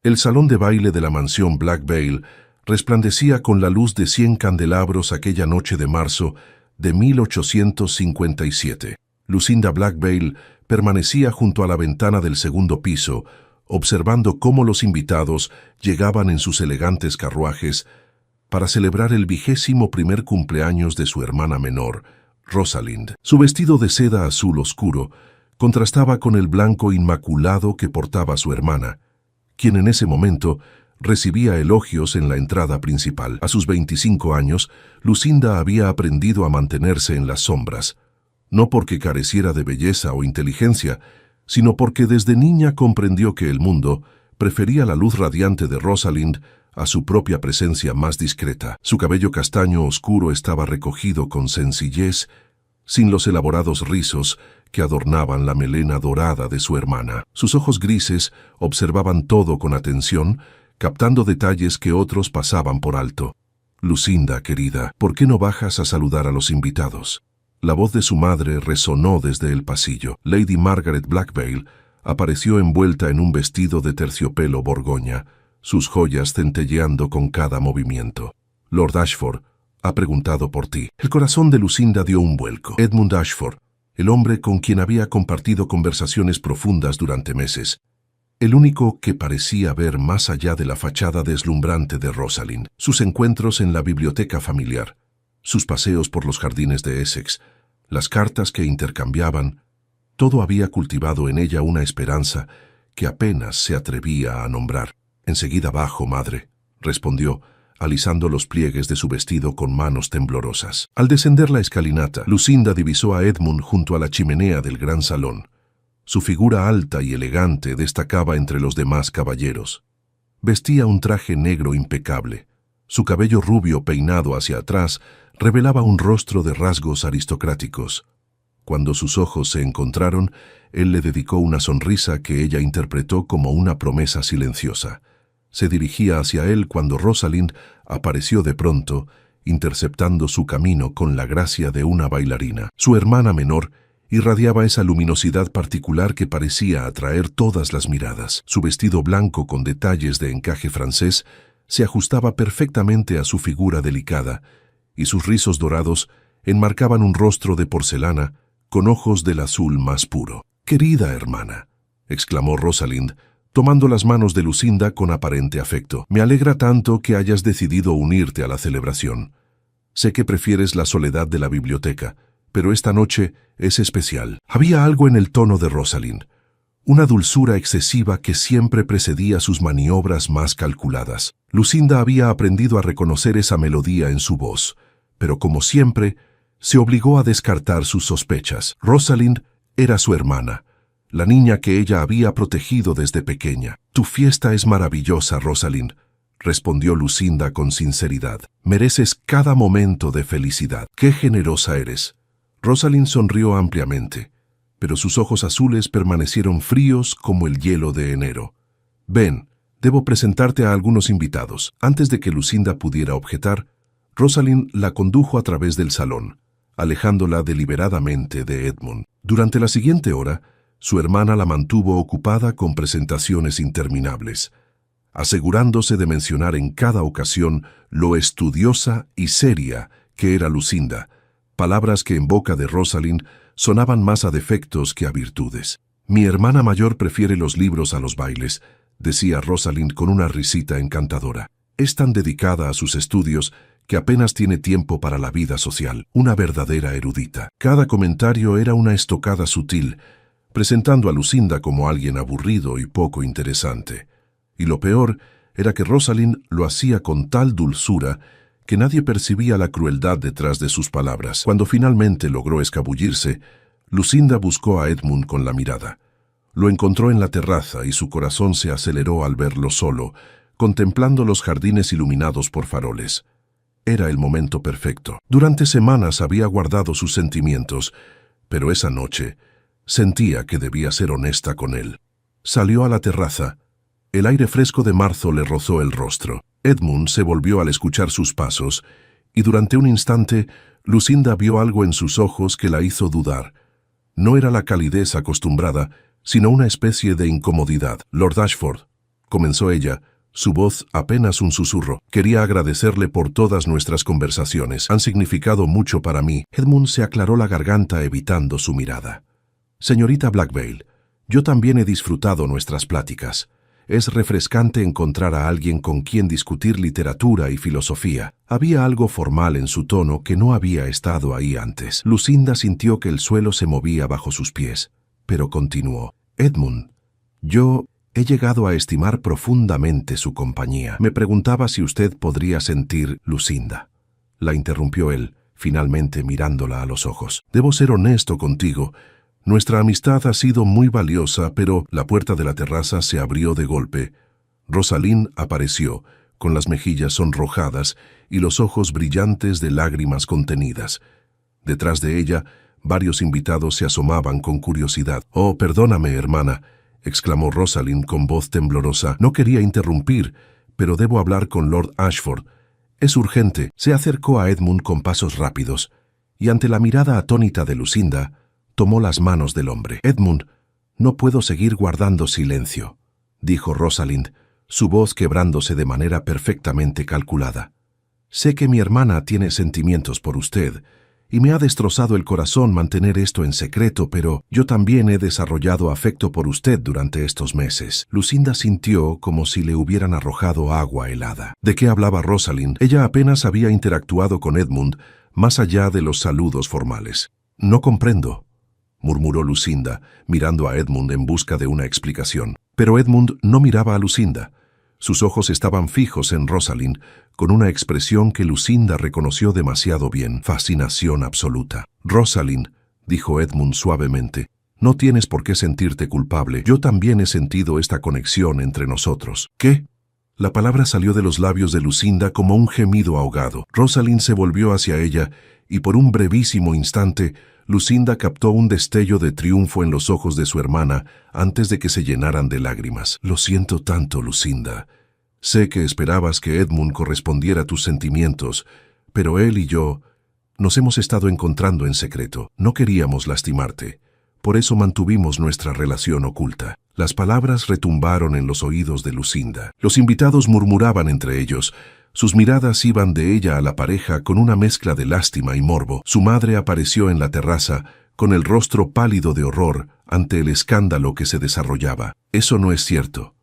El salón de baile de la mansión Black Veil resplandecía con la luz de 100 candelabros aquella noche de marzo de 1857. Lucinda Black Veil permanecía junto a la ventana del segundo piso, observando cómo los invitados llegaban en sus elegantes carruajes para celebrar el 21º cumpleaños de su hermana menor, Rosalind. Su vestido de seda azul oscuro contrastaba con el blanco inmaculado que portaba su hermana, quien en ese momento recibía elogios en la entrada principal. A sus 25 años, Lucinda había aprendido a mantenerse en las sombras, no porque careciera de belleza o inteligencia, sino porque desde niña comprendió que el mundo prefería la luz radiante de Rosalind a su propia presencia más discreta. Su cabello castaño oscuro estaba recogido con sencillez, sin los elaborados rizos que adornaban la melena dorada de su hermana. Sus ojos grises observaban todo con atención, captando detalles que otros pasaban por alto. «Lucinda, querida, ¿por qué no bajas a saludar a los invitados?». La voz de su madre resonó desde el pasillo. Lady Margaret Black Veil apareció envuelta en un vestido de terciopelo borgoña, sus joyas centelleando con cada movimiento. «Lord Ashford ha preguntado por ti». El corazón de Lucinda dio un vuelco. Edmund Ashford, el hombre con quien había compartido conversaciones profundas durante meses, el único que parecía ver más allá de la fachada deslumbrante de Rosalind. Sus encuentros en la biblioteca familiar, sus paseos por los jardines de Essex, las cartas que intercambiaban, todo había cultivado en ella una esperanza que apenas se atrevía a nombrar. «Enseguida bajo, madre», respondió, alisando los pliegues de su vestido con manos temblorosas. Al descender la escalinata, Lucinda divisó a Edmund junto a la chimenea del gran salón. Su figura alta y elegante destacaba entre los demás caballeros. Vestía un traje negro impecable. Su cabello rubio peinado hacia atrás revelaba un rostro de rasgos aristocráticos. Cuando sus ojos se encontraron, él le dedicó una sonrisa que ella interpretó como una promesa silenciosa. Se dirigía hacia él cuando Rosalind apareció de pronto, interceptando su camino con la gracia de una bailarina. Su hermana menor irradiaba esa luminosidad particular que parecía atraer todas las miradas. Su vestido blanco con detalles de encaje francés se ajustaba perfectamente a su figura delicada, y sus rizos dorados enmarcaban un rostro de porcelana con ojos del azul más puro. «Querida hermana», exclamó Rosalind, tomando las manos de Lucinda con aparente afecto. «Me alegra tanto que hayas decidido unirte a la celebración. Sé que prefieres la soledad de la biblioteca, pero esta noche es especial». Había algo en el tono de Rosalind, una dulzura excesiva que siempre precedía sus maniobras más calculadas. Lucinda había aprendido a reconocer esa melodía en su voz, pero como siempre, se obligó a descartar sus sospechas. Rosalind era su hermana, la niña que ella había protegido desde pequeña. «Tu fiesta es maravillosa, Rosalind», respondió Lucinda con sinceridad. «Mereces cada momento de felicidad. ¡Qué generosa eres!». Rosalind sonrió ampliamente, pero sus ojos azules permanecieron fríos como el hielo de enero. «Ven, debo presentarte a algunos invitados». Antes de que Lucinda pudiera objetar, Rosalind la condujo a través del salón, alejándola deliberadamente de Edmund. Durante la siguiente hora, su hermana la mantuvo ocupada con presentaciones interminables, asegurándose de mencionar en cada ocasión lo estudiosa y seria que era Lucinda, palabras que en boca de Rosalind sonaban más a defectos que a virtudes. «Mi hermana mayor prefiere los libros a los bailes», decía Rosalind con una risita encantadora. «Es tan dedicada a sus estudios que apenas tiene tiempo para la vida social, una verdadera erudita». Cada comentario era una estocada sutil, presentando a Lucinda como alguien aburrido y poco interesante. Y lo peor era que Rosalind lo hacía con tal dulzura que nadie percibía la crueldad detrás de sus palabras. Cuando finalmente logró escabullirse, Lucinda buscó a Edmund con la mirada. Lo encontró en la terraza y su corazón se aceleró al verlo solo, contemplando los jardines iluminados por faroles. Era el momento perfecto. Durante semanas había guardado sus sentimientos, pero esa noche sentía que debía ser honesta con él. Salió a la terraza. El aire fresco de marzo le rozó el rostro. Edmund se volvió al escuchar sus pasos, y durante un instante Lucinda vio algo en sus ojos que la hizo dudar. No era la calidez acostumbrada, sino una especie de incomodidad. «Lord Ashford», comenzó ella, su voz apenas un susurro. Quería agradecerle por todas nuestras conversaciones. Han significado mucho para mí. Edmund se aclaró la garganta evitando su mirada. Señorita Blackvale, yo también he disfrutado nuestras pláticas. Es refrescante encontrar a alguien con quien discutir literatura y filosofía. Había algo formal en su tono que no había estado ahí antes. Lucinda sintió que el suelo se movía bajo sus pies, pero continuó. Edmund, yo he llegado a estimar profundamente su compañía. Me preguntaba si usted podría sentir... Lucinda, la interrumpió él, finalmente mirándola a los ojos. Debo ser honesto contigo. Nuestra amistad ha sido muy valiosa, pero la puerta de la terraza se abrió de golpe. Rosalind apareció, con las mejillas sonrojadas y los ojos brillantes de lágrimas contenidas. Detrás de ella, varios invitados se asomaban con curiosidad. «Oh, perdóname, hermana», exclamó Rosalind con voz temblorosa. «No quería interrumpir, pero debo hablar con Lord Ashford. Es urgente». Se acercó a Edmund con pasos rápidos, y ante la mirada atónita de Lucinda, tomó las manos del hombre. «Edmund, no puedo seguir guardando silencio», dijo Rosalind, su voz quebrándose de manera perfectamente calculada. «Sé que mi hermana tiene sentimientos por usted, y me ha destrozado el corazón mantener esto en secreto, pero yo también he desarrollado afecto por usted durante estos meses». Lucinda sintió como si le hubieran arrojado agua helada. ¿De qué hablaba Rosalind? Ella apenas había interactuado con Edmund, más allá de los saludos formales. «No comprendo», murmuró Lucinda, mirando a Edmund en busca de una explicación. Pero Edmund no miraba a Lucinda. Sus ojos estaban fijos en Rosalind, con una expresión que Lucinda reconoció demasiado bien: fascinación absoluta. «Rosalind», dijo Edmund suavemente, «no tienes por qué sentirte culpable. Yo también he sentido esta conexión entre nosotros». «¿Qué?». La palabra salió de los labios de Lucinda como un gemido ahogado. Rosalind se volvió hacia ella, y por un brevísimo instante, Lucinda captó un destello de triunfo en los ojos de su hermana antes de que se llenaran de lágrimas. «Lo siento tanto, Lucinda. Sé que esperabas que Edmund correspondiera a tus sentimientos, pero él y yo nos hemos estado encontrando en secreto. No queríamos lastimarte. Por eso mantuvimos nuestra relación oculta». Las palabras retumbaron en los oídos de Lucinda. Los invitados murmuraban entre ellos. Sus miradas iban de ella a la pareja con una mezcla de lástima y morbo. Su madre apareció en la terraza, con el rostro pálido de horror ante el escándalo que se desarrollaba. «Eso no es cierto»,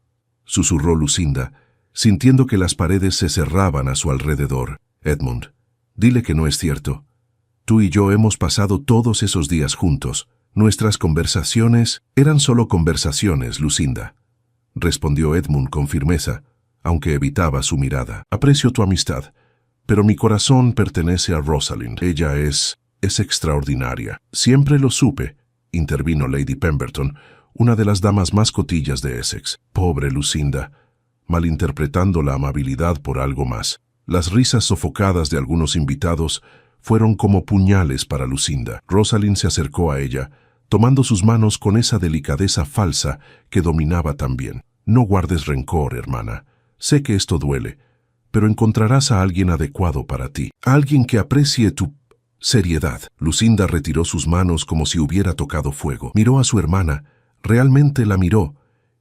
susurró Lucinda, sintiendo que las paredes se cerraban a su alrededor. «Edmund, dile que no es cierto. Tú y yo hemos pasado todos esos días juntos. Nuestras conversaciones eran solo conversaciones, Lucinda», respondió Edmund con firmeza, aunque evitaba su mirada. «Aprecio tu amistad, pero mi corazón pertenece a Rosalind. Ella es extraordinaria». «Siempre lo supe», intervino Lady Pemberton, una de las damas más cotillas de Essex. Pobre Lucinda, malinterpretando la amabilidad por algo más. Las risas sofocadas de algunos invitados fueron como puñales para Lucinda. Rosalind se acercó a ella, tomando sus manos con esa delicadeza falsa que dominaba también. «No guardes rencor, hermana. Sé que esto duele, pero encontrarás a alguien adecuado para ti, a alguien que aprecie tu seriedad». Lucinda retiró sus manos como si hubiera tocado fuego. Miró a su hermana, realmente la miró,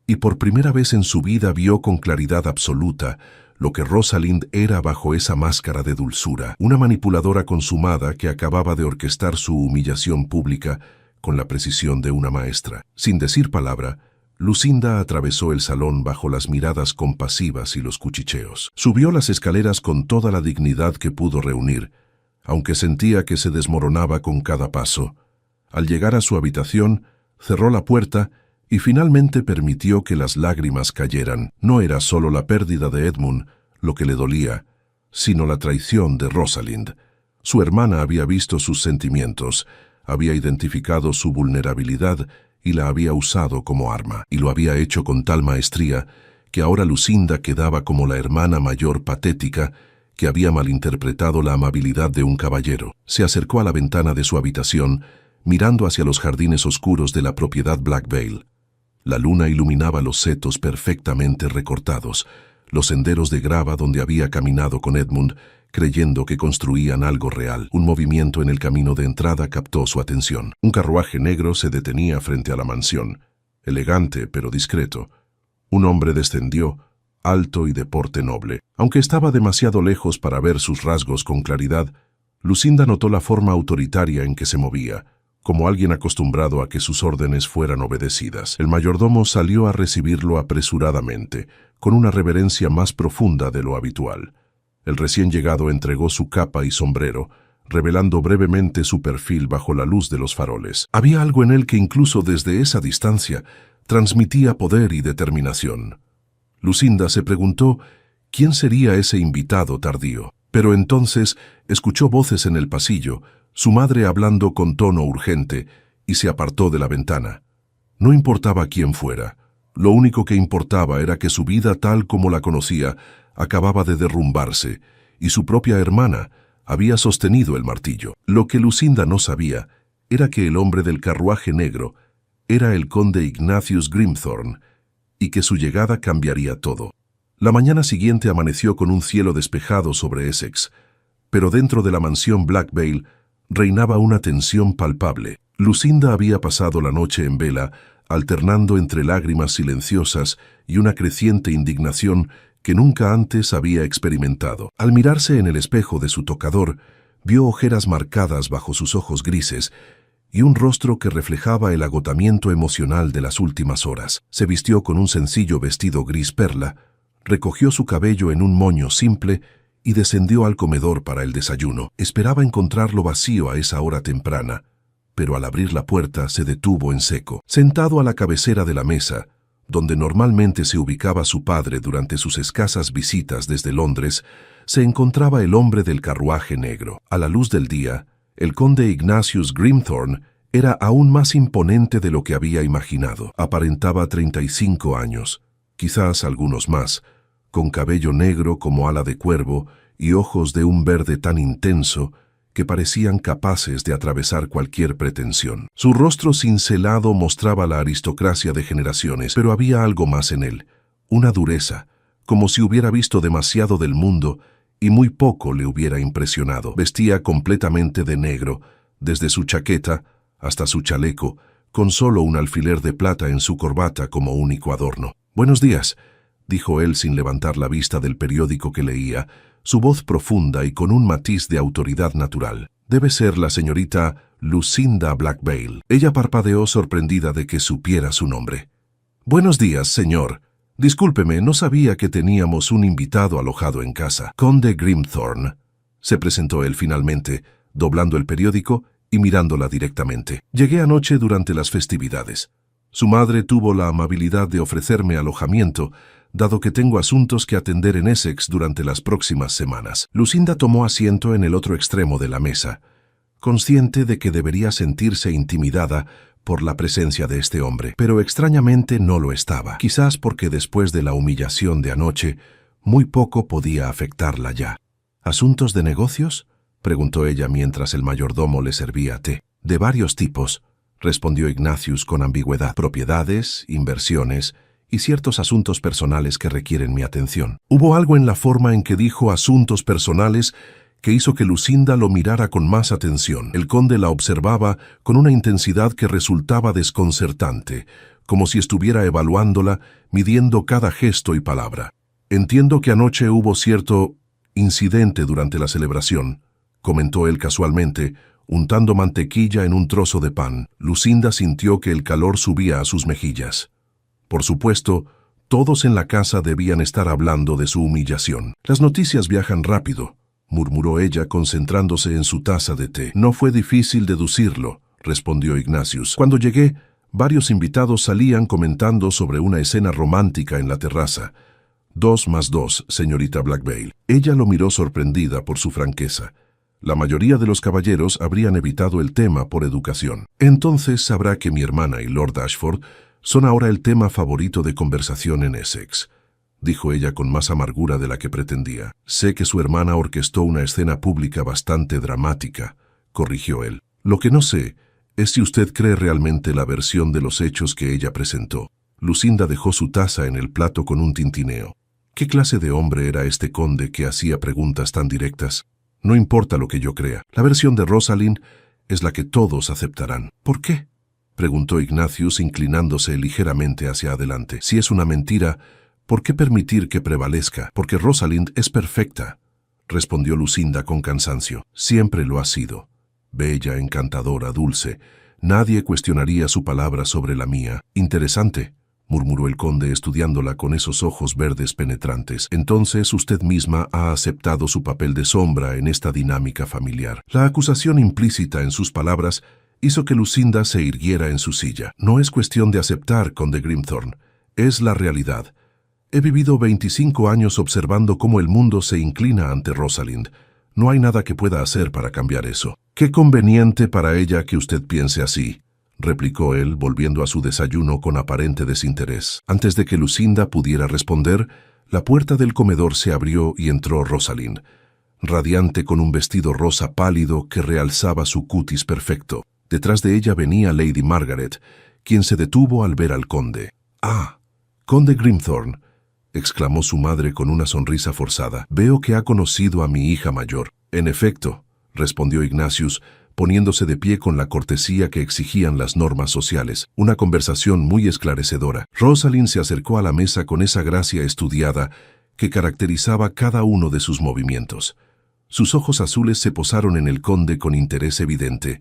y por primera vez en su vida vio con claridad absoluta lo que Rosalind era bajo esa máscara de dulzura, una manipuladora consumada que acababa de orquestar su humillación pública con la precisión de una maestra. Sin decir palabra, Lucinda atravesó el salón bajo las miradas compasivas y los cuchicheos. Subió las escaleras con toda la dignidad que pudo reunir, aunque sentía que se desmoronaba con cada paso. Al llegar a su habitación, cerró la puerta y finalmente permitió que las lágrimas cayeran. No era solo la pérdida de Edmund lo que le dolía, sino la traición de Rosalind. Su hermana había visto sus sentimientos, había identificado su vulnerabilidad y la había usado como arma, y lo había hecho con tal maestría que ahora Lucinda quedaba como la hermana mayor patética que había malinterpretado la amabilidad de un caballero. Se acercó a la ventana de su habitación, mirando hacia los jardines oscuros de la propiedad Blackvale. La luna iluminaba los setos perfectamente recortados, los senderos de grava donde había caminado con Edmund, creyendo que construían algo real. Un movimiento en el camino de entrada captó su atención. Un carruaje negro se detenía frente a la mansión, elegante pero discreto. Un hombre descendió, alto y de porte noble. Aunque estaba demasiado lejos para ver sus rasgos con claridad, Lucinda notó la forma autoritaria en que se movía, como alguien acostumbrado a que sus órdenes fueran obedecidas. El mayordomo salió a recibirlo apresuradamente, con una reverencia más profunda de lo habitual. El recién llegado entregó su capa y sombrero, revelando brevemente su perfil bajo la luz de los faroles. Había algo en él que incluso desde esa distancia transmitía poder y determinación. Lucinda se preguntó quién sería ese invitado tardío. Pero entonces escuchó voces en el pasillo, su madre hablando con tono urgente, y se apartó de la ventana. No importaba quién fuera. Lo único que importaba era que su vida tal como la conocía acababa de derrumbarse, y su propia hermana había sostenido el martillo. Lo que Lucinda no sabía era que el hombre del carruaje negro era el conde Ignatius Grimthorne, y que su llegada cambiaría todo. La mañana siguiente amaneció con un cielo despejado sobre Essex, pero dentro de la mansión Black Veil reinaba una tensión palpable. Lucinda había pasado la noche en vela, alternando entre lágrimas silenciosas y una creciente indignación que nunca antes había experimentado. Al mirarse en el espejo de su tocador, vio ojeras marcadas bajo sus ojos grises y un rostro que reflejaba el agotamiento emocional de las últimas horas. Se vistió con un sencillo vestido gris perla, recogió su cabello en un moño simple y descendió al comedor para el desayuno. Esperaba encontrarlo vacío a esa hora temprana, pero al abrir la puerta se detuvo en seco. Sentado a la cabecera de la mesa, donde normalmente se ubicaba su padre durante sus escasas visitas desde Londres, se encontraba el hombre del carruaje negro. A la luz del día, el conde Ignatius Grimthorne era aún más imponente de lo que había imaginado. Aparentaba 35 años, quizás algunos más, con cabello negro como ala de cuervo y ojos de un verde tan intenso que parecían capaces de atravesar cualquier pretensión. Su rostro cincelado mostraba la aristocracia de generaciones, pero había algo más en él, una dureza, como si hubiera visto demasiado del mundo y muy poco le hubiera impresionado. Vestía completamente de negro, desde su chaqueta hasta su chaleco, con solo un alfiler de plata en su corbata como único adorno. «Buenos días», dijo él sin levantar la vista del periódico que leía, su voz profunda y con un matiz de autoridad natural. «Debe ser la señorita Lucinda Black Veil». Ella parpadeó sorprendida de que supiera su nombre. «Buenos días, señor. Discúlpeme, no sabía que teníamos un invitado alojado en casa». «Conde Grimthorne», se presentó él finalmente, doblando el periódico y mirándola directamente. «Llegué anoche durante las festividades. Su madre tuvo la amabilidad de ofrecerme alojamiento, dado que tengo asuntos que atender en Essex durante las próximas semanas». Lucinda tomó asiento en el otro extremo de la mesa, consciente de que debería sentirse intimidada por la presencia de este hombre, pero extrañamente no lo estaba, quizás porque después de la humillación de anoche, muy poco podía afectarla ya. «¿Asuntos de negocios?», preguntó ella mientras el mayordomo le servía té. «De varios tipos», respondió Ignatius con ambigüedad. «Propiedades, inversiones y ciertos asuntos personales que requieren mi atención». Hubo algo en la forma en que dijo asuntos personales que hizo que Lucinda lo mirara con más atención. El conde la observaba con una intensidad que resultaba desconcertante, como si estuviera evaluándola, midiendo cada gesto y palabra. «Entiendo que anoche hubo cierto incidente durante la celebración», comentó él casualmente, untando mantequilla en un trozo de pan. Lucinda sintió que el calor subía a sus mejillas. Por supuesto, todos en la casa debían estar hablando de su humillación. «Las noticias viajan rápido», murmuró ella concentrándose en su taza de té. «No fue difícil deducirlo», respondió Ignatius. «Cuando llegué, varios invitados salían comentando sobre una escena romántica en la terraza. 2 más 2, señorita Black Veil». Ella lo miró sorprendida por su franqueza. La mayoría de los caballeros habrían evitado el tema por educación. «Entonces sabrá que mi hermana y Lord Ashford son ahora el tema favorito de conversación en Essex», dijo ella con más amargura de la que pretendía. «Sé que su hermana orquestó una escena pública bastante dramática», corrigió él. «Lo que no sé es si usted cree realmente la versión de los hechos que ella presentó». Lucinda dejó su taza en el plato con un tintineo. ¿Qué clase de hombre era este conde que hacía preguntas tan directas? «No importa lo que yo crea. La versión de Rosalind es la que todos aceptarán». «¿Por qué?», preguntó Ignatius inclinándose ligeramente hacia adelante. Si es una mentira, ¿por qué permitir que prevalezca? Porque Rosalind es perfecta, respondió Lucinda con cansancio. Siempre lo ha sido. Bella, encantadora, dulce. Nadie cuestionaría su palabra sobre la mía. Interesante, murmuró el conde estudiándola con esos ojos verdes penetrantes. Entonces usted misma ha aceptado su papel de sombra en esta dinámica familiar. La acusación implícita en sus palabras hizo que Lucinda se irguiera en su silla. No es cuestión de aceptar, conde Grimthorne. Es la realidad. He vivido 25 años observando cómo el mundo se inclina ante Rosalind. No hay nada que pueda hacer para cambiar eso. Qué conveniente para ella que usted piense así, replicó él, volviendo a su desayuno con aparente desinterés. Antes de que Lucinda pudiera responder, la puerta del comedor se abrió y entró Rosalind, radiante con un vestido rosa pálido que realzaba su cutis perfecto. Detrás de ella venía Lady Margaret, quien se detuvo al ver al conde. «Ah, conde Grimthorne», exclamó su madre con una sonrisa forzada. «Veo que ha conocido a mi hija mayor». «En efecto», respondió Ignatius, poniéndose de pie con la cortesía que exigían las normas sociales. Una conversación muy esclarecedora. Rosalind se acercó a la mesa con esa gracia estudiada que caracterizaba cada uno de sus movimientos. Sus ojos azules se posaron en el conde con interés evidente,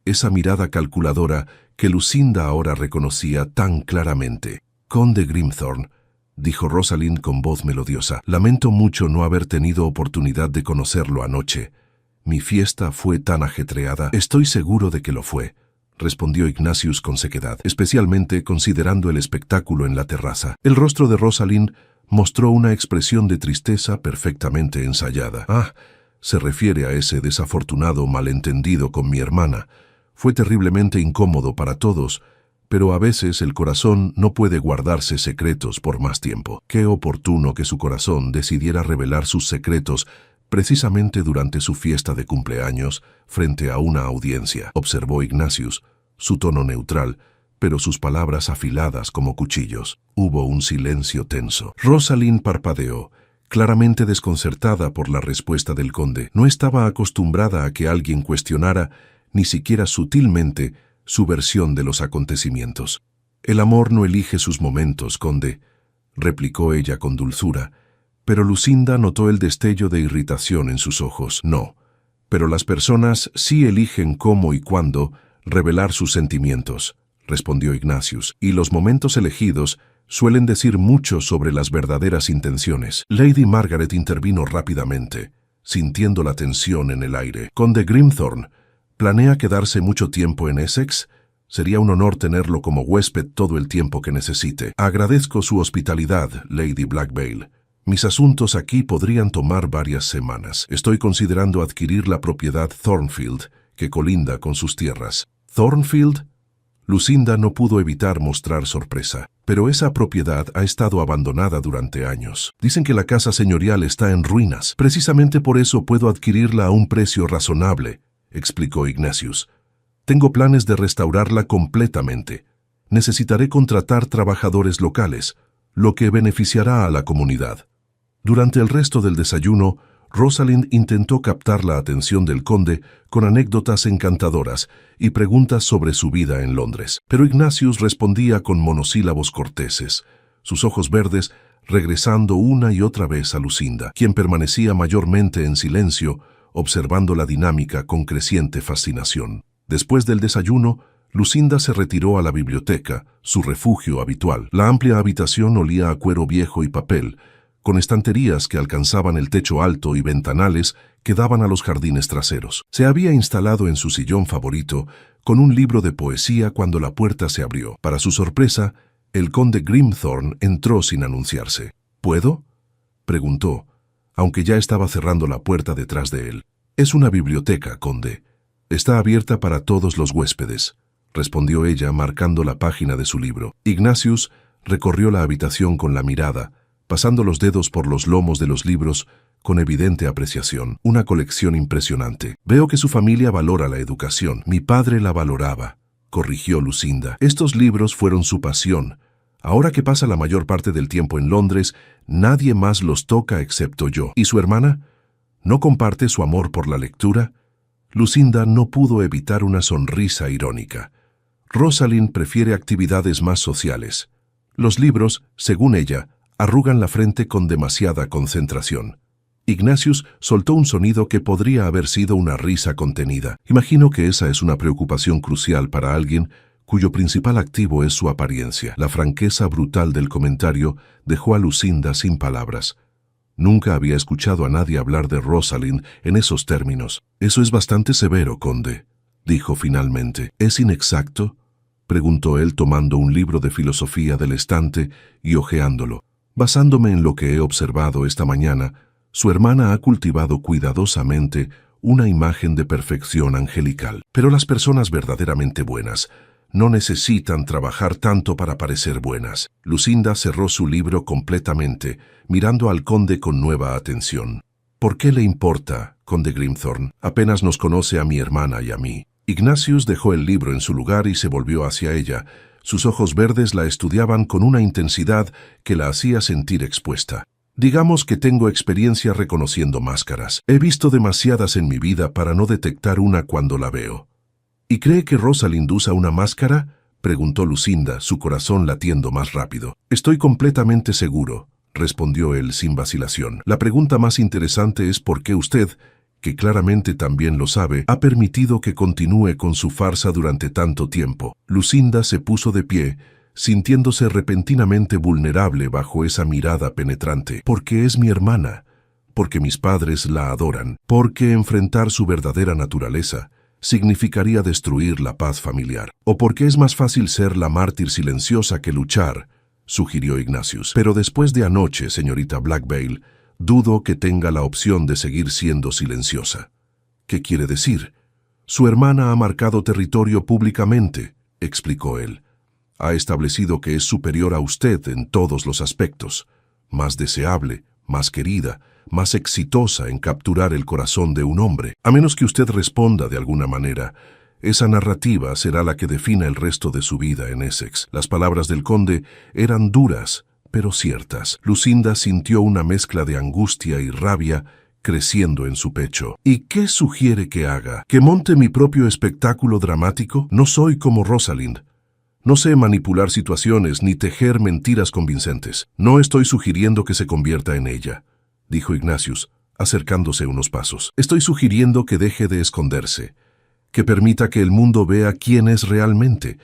esa mirada calculadora que Lucinda ahora reconocía tan claramente. «Conde Grimthorne», dijo Rosalind con voz melodiosa, «lamento mucho no haber tenido oportunidad de conocerlo anoche. Mi fiesta fue tan ajetreada». «Estoy seguro de que lo fue», respondió Ignatius con sequedad, especialmente considerando el espectáculo en la terraza. El rostro de Rosalind mostró una expresión de tristeza perfectamente ensayada. «Ah, se refiere a ese desafortunado malentendido con mi hermana. Fue terriblemente incómodo para todos, pero a veces el corazón no puede guardarse secretos por más tiempo. Qué oportuno que su corazón decidiera revelar sus secretos precisamente durante su fiesta de cumpleaños frente a una audiencia», observó Ignatius, su tono neutral, pero sus palabras afiladas como cuchillos. Hubo un silencio tenso. Rosalind parpadeó, claramente desconcertada por la respuesta del conde. No estaba acostumbrada a que alguien cuestionara, ni siquiera sutilmente, su versión de los acontecimientos. «El amor no elige sus momentos, conde», replicó ella con dulzura, pero Lucinda notó el destello de irritación en sus ojos. «No, pero las personas sí eligen cómo y cuándo revelar sus sentimientos», respondió Ignatius, «y los momentos elegidos suelen decir mucho sobre las verdaderas intenciones». Lady Margaret intervino rápidamente, sintiendo la tensión en el aire. «Conde Grimthorne, ¿planea quedarse mucho tiempo en Essex? Sería un honor tenerlo como huésped todo el tiempo que necesite». «Agradezco su hospitalidad, Lady Blackvale. Mis asuntos aquí podrían tomar varias semanas. Estoy considerando adquirir la propiedad Thornfield, que colinda con sus tierras». «¿Thornfield?» Lucinda no pudo evitar mostrar sorpresa. «Pero esa propiedad ha estado abandonada durante años. Dicen que la casa señorial está en ruinas. Precisamente por eso puedo adquirirla a un precio razonable», explicó Ignatius. «Tengo planes de restaurarla completamente. Necesitaré contratar trabajadores locales, lo que beneficiará a la comunidad». Durante el resto del desayuno, Rosalind intentó captar la atención del conde con anécdotas encantadoras y preguntas sobre su vida en Londres. Pero Ignatius respondía con monosílabos corteses, sus ojos verdes regresando una y otra vez a Lucinda, quien permanecía mayormente en silencio, observando la dinámica con creciente fascinación. Después del desayuno, Lucinda se retiró a la biblioteca, su refugio habitual. La amplia habitación olía a cuero viejo y papel, con estanterías que alcanzaban el techo alto y ventanales que daban a los jardines traseros. Se había instalado en su sillón favorito, con un libro de poesía cuando la puerta se abrió. Para su sorpresa, el conde Grimthorne entró sin anunciarse. «¿Puedo?», preguntó, aunque ya estaba cerrando la puerta detrás de él. «Es una biblioteca, conde. Está abierta para todos los huéspedes», respondió ella marcando la página de su libro. Ignatius recorrió la habitación con la mirada, pasando los dedos por los lomos de los libros con evidente apreciación. «Una colección impresionante. Veo que su familia valora la educación». «Mi padre la valoraba», corrigió Lucinda. «Estos libros fueron su pasión. Ahora que pasa la mayor parte del tiempo en Londres, nadie más los toca excepto yo». «¿Y su hermana? ¿No comparte su amor por la lectura?». Lucinda no pudo evitar una sonrisa irónica. Rosalind prefiere actividades más sociales. Los libros, según ella, arrugan la frente con demasiada concentración. Ignatius soltó un sonido que podría haber sido una risa contenida. Imagino que esa es una preocupación crucial para alguien cuyo principal activo es su apariencia. La franqueza brutal del comentario dejó a Lucinda sin palabras. Nunca había escuchado a nadie hablar de Rosalind en esos términos. «Eso es bastante severo, conde», dijo finalmente. «¿Es inexacto?», preguntó él tomando un libro de filosofía del estante y hojeándolo. «Basándome en lo que he observado esta mañana, su hermana ha cultivado cuidadosamente una imagen de perfección angelical. Pero las personas verdaderamente buenas no necesitan trabajar tanto para parecer buenas». Lucinda cerró su libro completamente, mirando al conde con nueva atención. «¿Por qué le importa, conde Grimthorne? Apenas nos conoce a mi hermana y a mí». Ignatius dejó el libro en su lugar y se volvió hacia ella. Sus ojos verdes la estudiaban con una intensidad que la hacía sentir expuesta. «Digamos que tengo experiencia reconociendo máscaras. He visto demasiadas en mi vida para no detectar una cuando la veo». «¿Y cree que Rosalind usa una máscara?», preguntó Lucinda, su corazón latiendo más rápido. «Estoy completamente seguro», respondió él sin vacilación. «La pregunta más interesante es por qué usted, que claramente también lo sabe, ha permitido que continúe con su farsa durante tanto tiempo». Lucinda se puso de pie, sintiéndose repentinamente vulnerable bajo esa mirada penetrante. «Porque es mi hermana, porque mis padres la adoran, porque enfrentar su verdadera naturaleza significaría destruir la paz familiar. O porque es más fácil ser la mártir silenciosa que luchar», sugirió Ignatius. «Pero después de anoche, señorita Blackveil, dudo que tenga la opción de seguir siendo silenciosa». «¿Qué quiere decir?». «Su hermana ha marcado territorio públicamente», explicó él. «Ha establecido que es superior a usted en todos los aspectos, más deseable, más querida, más exitosa en capturar el corazón de un hombre. A menos que usted responda de alguna manera, esa narrativa será la que defina el resto de su vida en Essex». Las palabras del conde eran duras, pero ciertas. Lucinda sintió una mezcla de angustia y rabia creciendo en su pecho. «¿Y qué sugiere que haga? ¿Que monte mi propio espectáculo dramático? No soy como Rosalind. No sé manipular situaciones ni tejer mentiras convincentes. No estoy sugiriendo que se convierta en ella», dijo Ignatius, acercándose unos pasos. «Estoy sugiriendo que deje de esconderse, que permita que el mundo vea quién es realmente,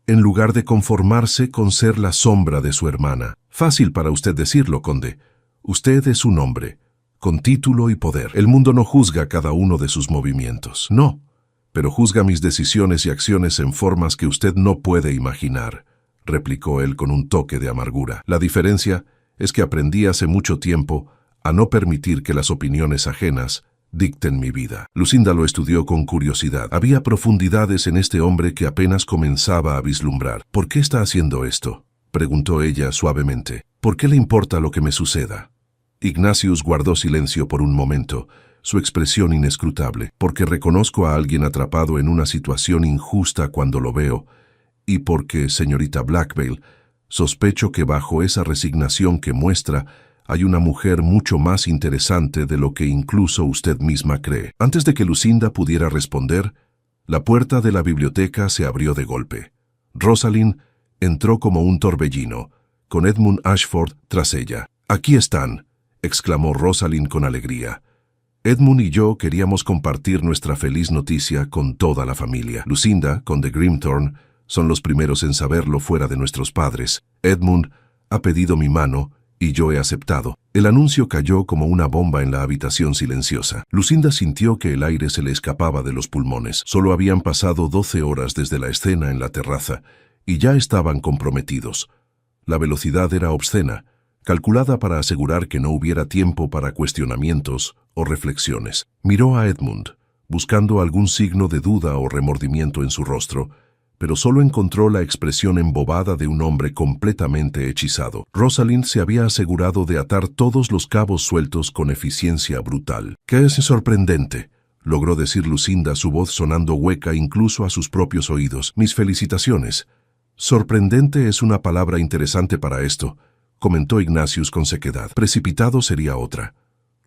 en lugar de conformarse con ser la sombra de su hermana. Fácil para usted decirlo, conde. Usted es un hombre, con título y poder. El mundo no juzga cada uno de sus movimientos. No, pero juzga mis decisiones y acciones en formas que usted no puede imaginar», replicó él con un toque de amargura. «La diferencia es que aprendí hace mucho tiempo a no permitir que las opiniones ajenas dicten mi vida». Lucinda lo estudió con curiosidad. Había profundidades en este hombre que apenas comenzaba a vislumbrar. «¿Por qué está haciendo esto?», preguntó ella suavemente. «¿Por qué le importa lo que me suceda?». Ignatius guardó silencio por un momento, su expresión inescrutable. «Porque reconozco a alguien atrapado en una situación injusta cuando lo veo, y porque, señorita Blackveil, sospecho que bajo esa resignación que muestra hay una mujer mucho más interesante de lo que incluso usted misma cree». Antes de que Lucinda pudiera responder, la puerta de la biblioteca se abrió de golpe. Rosalind entró como un torbellino, con Edmund Ashford tras ella. «Aquí están», exclamó Rosalind con alegría. «Edmund y yo queríamos compartir nuestra feliz noticia con toda la familia. Lucinda, conde Grimthorne, son los primeros en saberlo fuera de nuestros padres. Edmund ha pedido mi mano y yo he aceptado». El anuncio cayó como una bomba en la habitación silenciosa. Lucinda sintió que el aire se le escapaba de los pulmones. Solo habían pasado 12 horas desde la escena en la terraza, y ya estaban comprometidos. La velocidad era obscena, calculada para asegurar que no hubiera tiempo para cuestionamientos o reflexiones. Miró a Edmund, buscando algún signo de duda o remordimiento en su rostro, pero solo encontró la expresión embobada de un hombre completamente hechizado. Rosalind se había asegurado de atar todos los cabos sueltos con eficiencia brutal. «¿Qué es sorprendente?», logró decir Lucinda, su voz sonando hueca incluso a sus propios oídos. «Mis felicitaciones». «Sorprendente es una palabra interesante para esto», comentó Ignatius con sequedad. «Precipitado sería otra».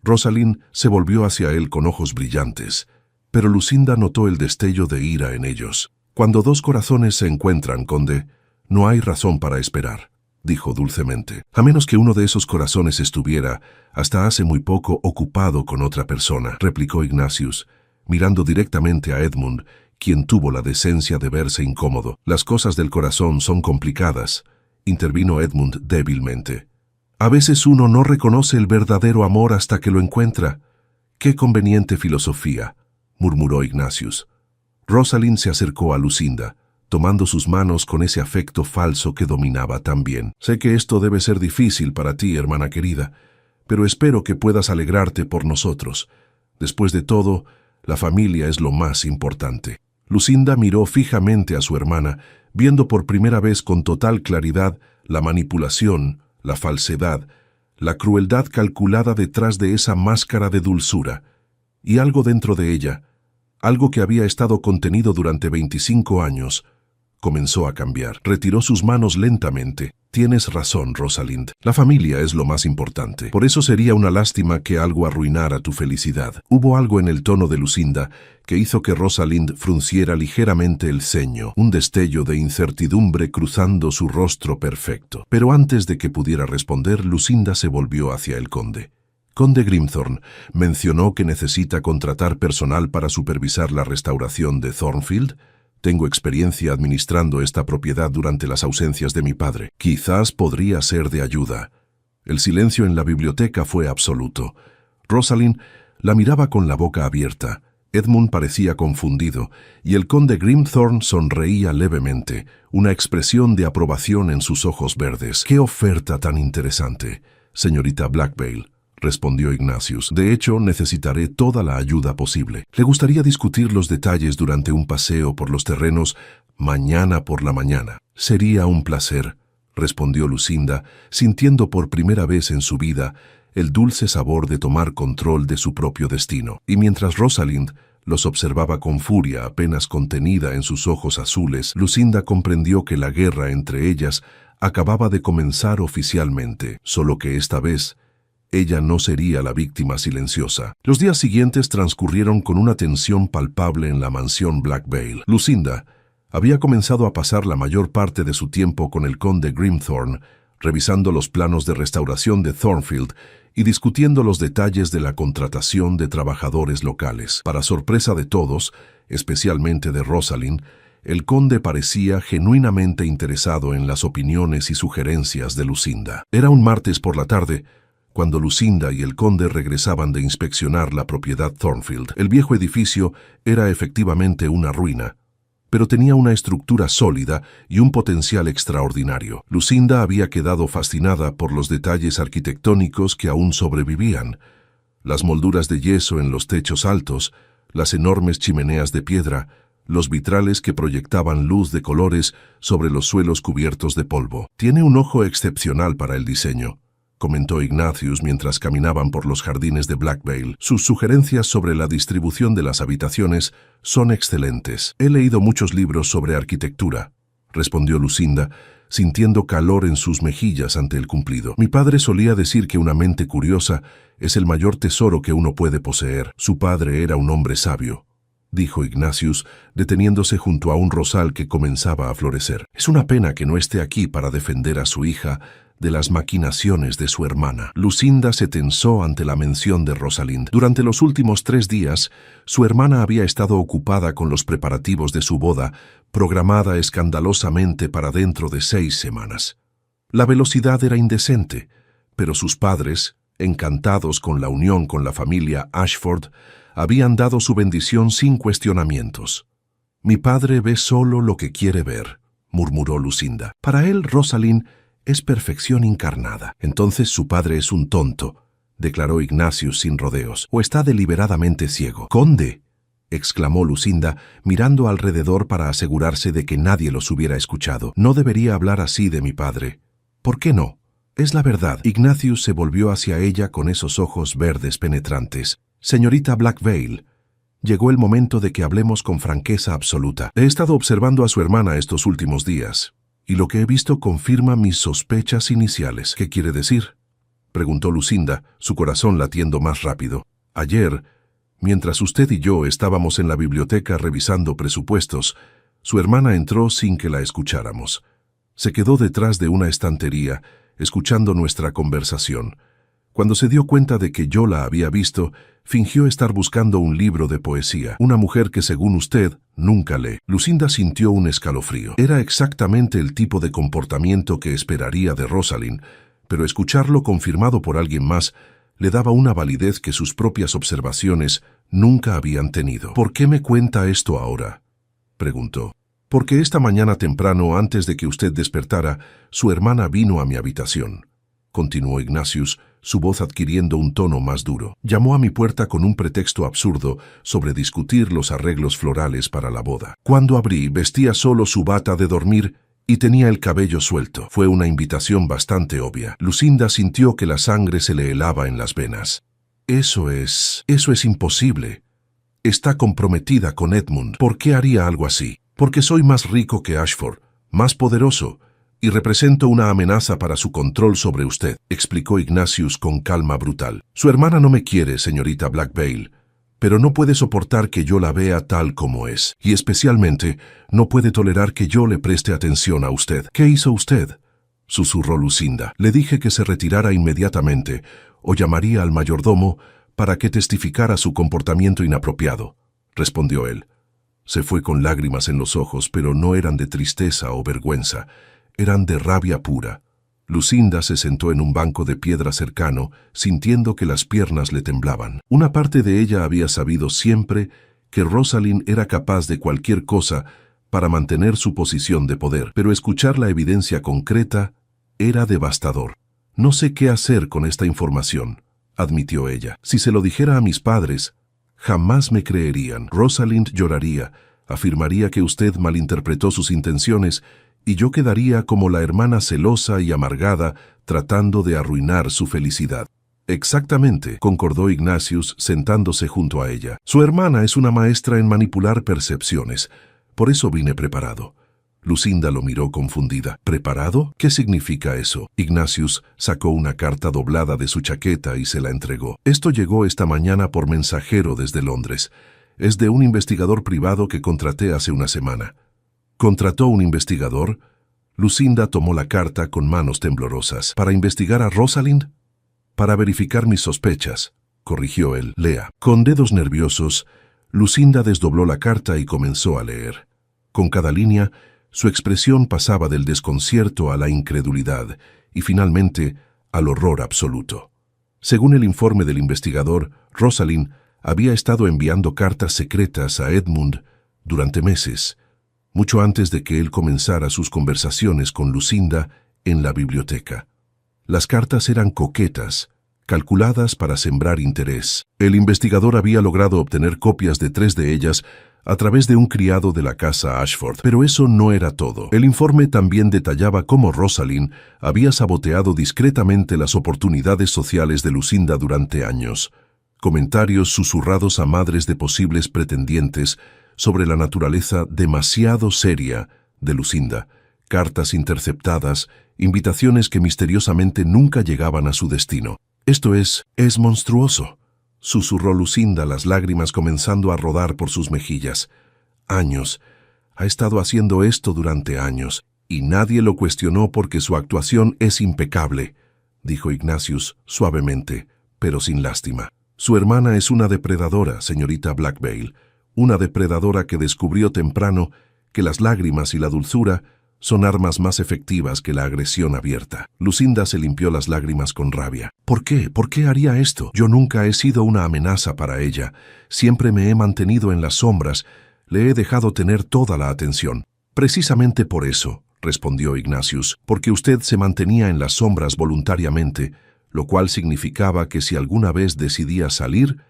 Rosalind se volvió hacia él con ojos brillantes, pero Lucinda notó el destello de ira en ellos. Cuando dos corazones se encuentran, conde, no hay razón para esperar, dijo dulcemente. A menos que uno de esos corazones estuviera, hasta hace muy poco, ocupado con otra persona, replicó Ignatius, mirando directamente a Edmund, quien tuvo la decencia de verse incómodo. Las cosas del corazón son complicadas, intervino Edmund débilmente. A veces uno no reconoce el verdadero amor hasta que lo encuentra. ¡Qué conveniente filosofía!, murmuró Ignatius. Rosalind se acercó a Lucinda, tomando sus manos con ese afecto falso que dominaba también. Sé que esto debe ser difícil para ti, hermana querida, pero espero que puedas alegrarte por nosotros. Después de todo, la familia es lo más importante. Lucinda miró fijamente a su hermana, viendo por primera vez con total claridad la manipulación, la falsedad, la crueldad calculada detrás de esa máscara de dulzura, y algo dentro de ella, algo que había estado contenido durante 25 años, comenzó a cambiar. Retiró sus manos lentamente. Tienes razón, Rosalind. La familia es lo más importante. Por eso sería una lástima que algo arruinara tu felicidad. Hubo algo en el tono de Lucinda que hizo que Rosalind frunciera ligeramente el ceño, un destello de incertidumbre cruzando su rostro perfecto. Pero antes de que pudiera responder, Lucinda se volvió hacia el conde. Conde Grimthorne, mencionó que necesita contratar personal para supervisar la restauración de Thornfield. Tengo experiencia administrando esta propiedad durante las ausencias de mi padre. Quizás podría ser de ayuda. El silencio en la biblioteca fue absoluto. Rosalind la miraba con la boca abierta. Edmund parecía confundido, y el conde Grimthorne sonreía levemente, una expresión de aprobación en sus ojos verdes. «¡Qué oferta tan interesante, señorita Blackvale!», respondió Ignatius. «De hecho, necesitaré toda la ayuda posible. ¿Le gustaría discutir los detalles durante un paseo por los terrenos mañana por la mañana?» «Sería un placer», respondió Lucinda, sintiendo por primera vez en su vida el dulce sabor de tomar control de su propio destino. Y mientras Rosalind los observaba con furia apenas contenida en sus ojos azules, Lucinda comprendió que la guerra entre ellas acababa de comenzar oficialmente, solo que esta vez ella no sería la víctima silenciosa. Los días siguientes transcurrieron con una tensión palpable en la mansión Blackvale. Lucinda había comenzado a pasar la mayor parte de su tiempo con el conde Grimthorne, revisando los planos de restauración de Thornfield y discutiendo los detalles de la contratación de trabajadores locales. Para sorpresa de todos, especialmente de Rosalind, el conde parecía genuinamente interesado en las opiniones y sugerencias de Lucinda. Era un martes por la tarde, cuando Lucinda y el conde regresaban de inspeccionar la propiedad Thornfield. El viejo edificio era efectivamente una ruina, pero tenía una estructura sólida y un potencial extraordinario. Lucinda había quedado fascinada por los detalles arquitectónicos que aún sobrevivían, las molduras de yeso en los techos altos, las enormes chimeneas de piedra, los vitrales que proyectaban luz de colores sobre los suelos cubiertos de polvo. «Tiene un ojo excepcional para el diseño», comentó Ignatius mientras caminaban por los jardines de Blackvale. «Sus sugerencias sobre la distribución de las habitaciones son excelentes. He leído muchos libros sobre arquitectura», respondió Lucinda, sintiendo calor en sus mejillas ante el cumplido. «Mi padre solía decir que una mente curiosa es el mayor tesoro que uno puede poseer. Su padre era un hombre sabio», dijo Ignatius, deteniéndose junto a un rosal que comenzaba a florecer. «Es una pena que no esté aquí para defender a su hija de las maquinaciones de su hermana». Lucinda se tensó ante la mención de Rosalind. Durante los últimos 3 días, su hermana había estado ocupada con los preparativos de su boda, programada escandalosamente para dentro de 6 semanas. La velocidad era indecente, pero sus padres, encantados con la unión con la familia Ashford, habían dado su bendición sin cuestionamientos. «Mi padre ve solo lo que quiere ver», murmuró Lucinda. «Para él, Rosalind es perfección encarnada». «Entonces su padre es un tonto», declaró Ignatius sin rodeos, «o está deliberadamente ciego». «Conde», exclamó Lucinda, mirando alrededor para asegurarse de que nadie los hubiera escuchado. «No debería hablar así de mi padre». «¿Por qué no? Es la verdad». Ignatius se volvió hacia ella con esos ojos verdes penetrantes. «Señorita Blackvale, llegó el momento de que hablemos con franqueza absoluta. He estado observando a su hermana estos últimos días, y lo que he visto confirma mis sospechas iniciales». «¿Qué quiere decir?», preguntó Lucinda, su corazón latiendo más rápido. «Ayer, mientras usted y yo estábamos en la biblioteca revisando presupuestos, Su hermana entró sin que la escucháramos. Se quedó detrás de una estantería, escuchando nuestra conversación. Cuando se dio cuenta de que yo la había visto, fingió estar buscando un libro de poesía. Una mujer que, según usted, nunca lee. Lucinda sintió un escalofrío. Era exactamente el tipo de comportamiento que esperaría de Rosalind, pero escucharlo confirmado por alguien más le daba una validez que sus propias observaciones nunca habían tenido. ¿Por qué me cuenta esto ahora?, preguntó. Porque esta mañana temprano, antes de que usted despertara, su hermana vino a mi habitación, continuó Ignatius, su voz adquiriendo un tono más duro. Llamó a mi puerta con un pretexto absurdo sobre discutir los arreglos florales para la boda. Cuando abrí, vestía solo su bata de dormir y tenía el cabello suelto. Fue una invitación bastante obvia. Lucinda sintió que la sangre se le helaba en las venas. Eso es imposible. Está comprometida con Edmund. ¿Por qué haría algo así? Porque soy más rico que Ashford, más poderoso, y represento una amenaza para su control sobre usted, explicó Ignatius con calma brutal. Su hermana no me quiere, señorita Blackvale, pero no puede soportar que yo la vea tal como es, y especialmente no puede tolerar que yo le preste atención a usted. ¿Qué hizo usted?, susurró Lucinda. Le dije que se retirara inmediatamente, o llamaría al mayordomo para que testificara su comportamiento inapropiado, respondió él. Se fue con lágrimas en los ojos, pero no eran de tristeza o vergüenza, eran de rabia pura. Lucinda se sentó en un banco de piedra cercano, sintiendo que las piernas le temblaban. Una parte de ella había sabido siempre que Rosalind era capaz de cualquier cosa para mantener su posición de poder, pero escuchar la evidencia concreta era devastador. No sé qué hacer con esta información, admitió ella. Si se lo dijera a mis padres, jamás me creerían. Rosalind lloraría, afirmaría que usted malinterpretó sus intenciones y yo quedaría como la hermana celosa y amargada tratando de arruinar su felicidad. Exactamente, concordó Ignatius sentándose junto a ella. Su hermana es una maestra en manipular percepciones. Por eso vine preparado. Lucinda lo miró confundida. ¿Preparado? ¿Qué significa eso? Ignatius sacó una carta doblada de su chaqueta y se la entregó. Esto llegó esta mañana por mensajero desde Londres. Es de un investigador privado que contraté hace una semana. ¿Contrató un investigador? Lucinda tomó la carta con manos temblorosas. ¿Para investigar a Rosalind? Para verificar mis sospechas, corrigió él. Lea. Con dedos nerviosos, Lucinda desdobló la carta y comenzó a leer. Con cada línea, su expresión pasaba del desconcierto a la incredulidad y finalmente al horror absoluto. Según el informe del investigador, Rosalind había estado enviando cartas secretas a Edmund durante meses, mucho antes de que él comenzara sus conversaciones con Lucinda en la biblioteca. Las cartas eran coquetas, calculadas para sembrar interés. El investigador había logrado obtener copias de 3 de ellas a través de un criado de la casa Ashford. Pero eso no era todo. El informe también detallaba cómo Rosalind había saboteado discretamente las oportunidades sociales de Lucinda durante años. Comentarios susurrados a madres de posibles pretendientes sobre la naturaleza demasiado seria de Lucinda, cartas interceptadas, invitaciones que misteriosamente nunca llegaban a su destino. Esto es monstruoso, susurró Lucinda, las lágrimas comenzando a rodar por sus mejillas. Años. Ha estado haciendo esto durante años, y nadie lo cuestionó porque su actuación es impecable, dijo Ignatius suavemente, pero sin lástima. Su hermana es una depredadora, señorita Blackvale, una depredadora que descubrió temprano que las lágrimas y la dulzura son armas más efectivas que la agresión abierta. Lucinda se limpió las lágrimas con rabia. ¿Por qué? ¿Por qué haría esto? Yo nunca he sido una amenaza para ella. Siempre me he mantenido en las sombras. Le he dejado tener toda la atención. Precisamente por eso, respondió Ignatius, porque usted se mantenía en las sombras voluntariamente, lo cual significaba que si alguna vez decidía salir,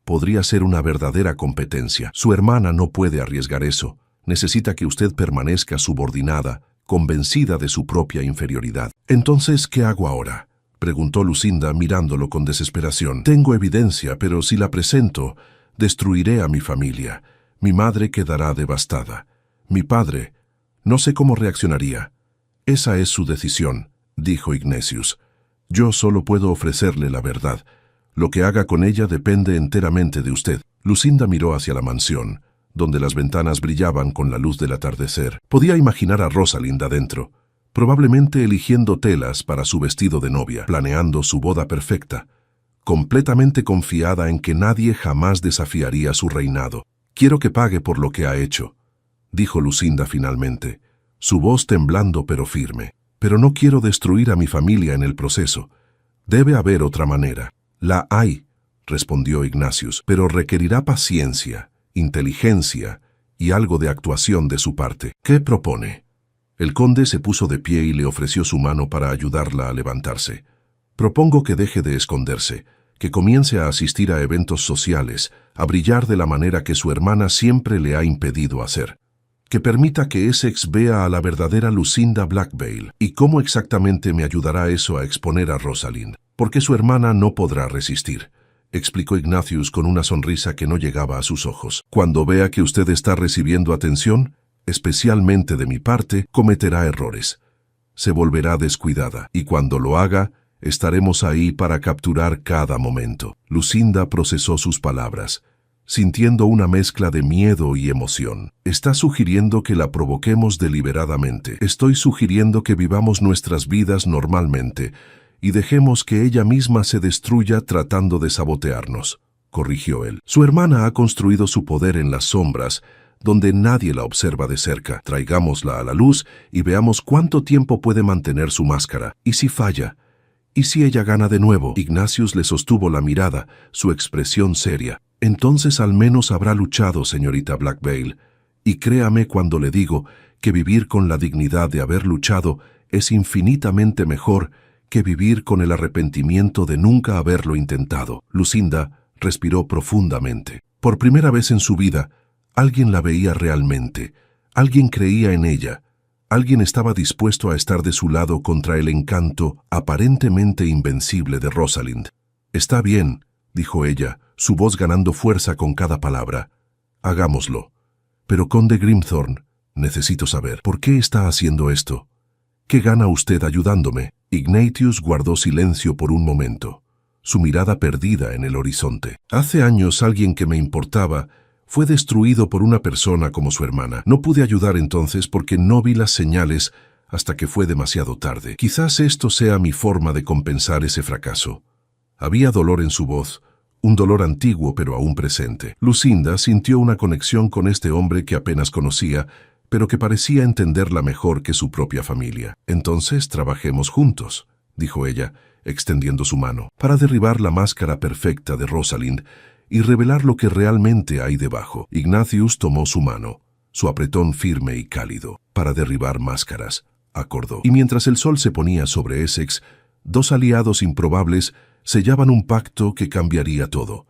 podría ser una verdadera competencia. Su hermana no puede arriesgar eso. Necesita que usted permanezca subordinada, convencida de su propia inferioridad. Entonces, ¿qué hago ahora?, preguntó Lucinda mirándolo con desesperación. Tengo evidencia, pero si la presento, destruiré a mi familia. Mi madre quedará devastada. Mi padre, no sé cómo reaccionaría. Esa es su decisión, dijo Ignatius. Yo solo puedo ofrecerle la verdad. Lo que haga con ella depende enteramente de usted. Lucinda miró hacia la mansión, donde las ventanas brillaban con la luz del atardecer. Podía imaginar a Rosalind adentro, probablemente eligiendo telas para su vestido de novia, planeando su boda perfecta, completamente confiada en que nadie jamás desafiaría su reinado. «Quiero que pague por lo que ha hecho», dijo Lucinda finalmente, su voz temblando pero firme. «Pero no quiero destruir a mi familia en el proceso. Debe haber otra manera». «La hay», respondió Ignatius, «pero requerirá paciencia, inteligencia y algo de actuación de su parte». «¿Qué propone?». El conde se puso de pie y le ofreció su mano para ayudarla a levantarse. «Propongo que deje de esconderse, que comience a asistir a eventos sociales, a brillar de la manera que su hermana siempre le ha impedido hacer. Que permita que Essex vea a la verdadera Lucinda Blackvale. ¿Y cómo exactamente me ayudará eso a exponer a Rosalind? Porque su hermana no podrá resistir», explicó Ignatius con una sonrisa que no llegaba a sus ojos. «Cuando vea que usted está recibiendo atención, especialmente de mi parte, cometerá errores. Se volverá descuidada, y cuando lo haga, estaremos ahí para capturar cada momento». Lucinda procesó sus palabras, sintiendo una mezcla de miedo y emoción. «Está sugiriendo que la provoquemos deliberadamente. Estoy sugiriendo que vivamos nuestras vidas normalmente y dejemos que ella misma se destruya tratando de sabotearnos», corrigió él. «Su hermana ha construido su poder en las sombras, donde nadie la observa de cerca. Traigámosla a la luz y veamos cuánto tiempo puede mantener su máscara. ¿Y si falla? ¿Y si ella gana de nuevo?». Ignatius le sostuvo la mirada, su expresión seria. «Entonces al menos habrá luchado, señorita Blackvale. Y créame cuando le digo que vivir con la dignidad de haber luchado es infinitamente mejor que vivir con el arrepentimiento de nunca haberlo intentado». Lucinda respiró profundamente. Por primera vez en su vida, alguien la veía realmente, alguien creía en ella, alguien estaba dispuesto a estar de su lado contra el encanto aparentemente invencible de Rosalind. «Está bien», dijo ella, su voz ganando fuerza con cada palabra. «Hagámoslo. Pero, conde Grimthorne, necesito saber, ¿por qué está haciendo esto? ¿Qué gana usted ayudándome?». Ignatius guardó silencio por un momento, su mirada perdida en el horizonte. «Hace años alguien que me importaba fue destruido por una persona como su hermana. No pude ayudar entonces porque no vi las señales hasta que fue demasiado tarde. Quizás esto sea mi forma de compensar ese fracaso». Había dolor en su voz, un dolor antiguo pero aún presente. Lucinda sintió una conexión con este hombre que apenas conocía, pero que parecía entenderla mejor que su propia familia. «Entonces trabajemos juntos», dijo ella, extendiendo su mano, «para derribar la máscara perfecta de Rosalind y revelar lo que realmente hay debajo». Ignatius tomó su mano, su apretón firme y cálido. «Para derribar máscaras», acordó. Y mientras el sol se ponía sobre Essex, dos aliados improbables sellaban un pacto que cambiaría todo.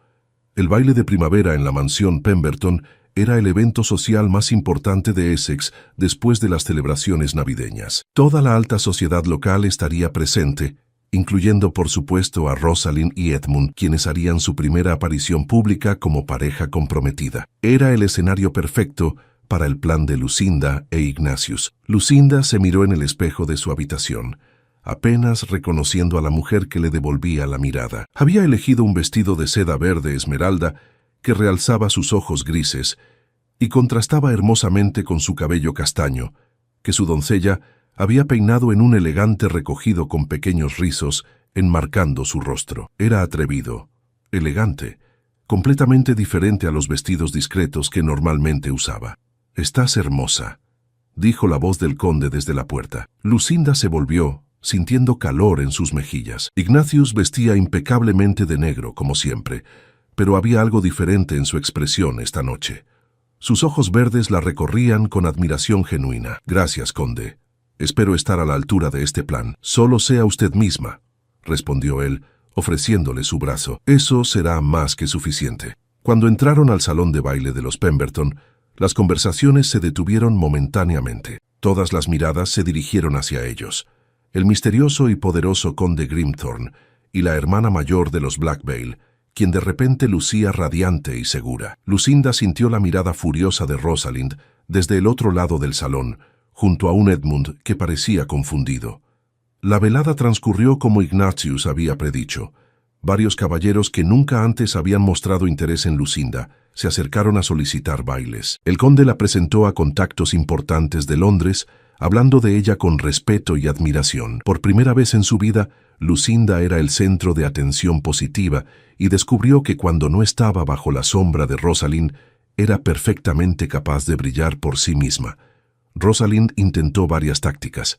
El baile de primavera en la mansión Pemberton era el evento social más importante de Essex después de las celebraciones navideñas. Toda la alta sociedad local estaría presente, incluyendo por supuesto a Rosalind y Edmund, quienes harían su primera aparición pública como pareja comprometida. Era el escenario perfecto para el plan de Lucinda e Ignatius. Lucinda se miró en el espejo de su habitación, apenas reconociendo a la mujer que le devolvía la mirada. Había elegido un vestido de seda verde esmeralda que realzaba sus ojos grises y contrastaba hermosamente con su cabello castaño, que su doncella había peinado en un elegante recogido con pequeños rizos, enmarcando su rostro. Era atrevido, elegante, completamente diferente a los vestidos discretos que normalmente usaba. «Estás hermosa», dijo la voz del conde desde la puerta. Lucinda se volvió, sintiendo calor en sus mejillas. Ignatius vestía impecablemente de negro, como siempre, pero había algo diferente en su expresión esta noche. Sus ojos verdes la recorrían con admiración genuina. «Gracias, conde. Espero estar a la altura de este plan». «Solo sea usted misma», respondió él, ofreciéndole su brazo. «Eso será más que suficiente». Cuando entraron al salón de baile de los Pemberton, las conversaciones se detuvieron momentáneamente. Todas las miradas se dirigieron hacia ellos. El misterioso y poderoso conde Grimthorne y la hermana mayor de los Blackvale, quien de repente lucía radiante y segura. Lucinda sintió la mirada furiosa de Rosalind desde el otro lado del salón, junto a un Edmund que parecía confundido. La velada transcurrió como Ignatius había predicho. Varios caballeros que nunca antes habían mostrado interés en Lucinda se acercaron a solicitar bailes. El conde la presentó a contactos importantes de Londres, hablando de ella con respeto y admiración. Por primera vez en su vida, Lucinda era el centro de atención positiva y descubrió que cuando no estaba bajo la sombra de Rosalind, era perfectamente capaz de brillar por sí misma. Rosalind intentó varias tácticas.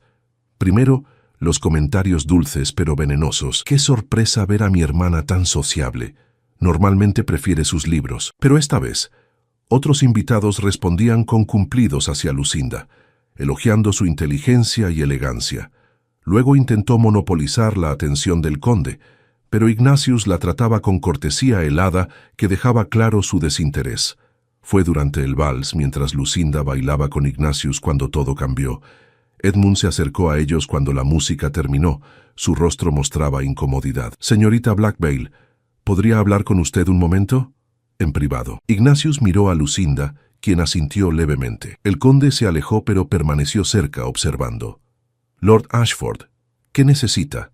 Primero, los comentarios dulces pero venenosos. «Qué sorpresa ver a mi hermana tan sociable. Normalmente prefiere sus libros». Pero esta vez, otros invitados respondían con cumplidos hacia Lucinda, elogiando su inteligencia y elegancia. Luego intentó monopolizar la atención del conde, pero Ignatius la trataba con cortesía helada que dejaba claro su desinterés. Fue durante el vals, mientras Lucinda bailaba con Ignatius, cuando todo cambió. Edmund se acercó a ellos cuando la música terminó. Su rostro mostraba incomodidad. «Señorita Blackvale, ¿podría hablar con usted un momento?» En privado. Ignatius miró a Lucinda, quien asintió levemente. El conde se alejó pero permaneció cerca observando. «Lord Ashford, ¿qué necesita?»,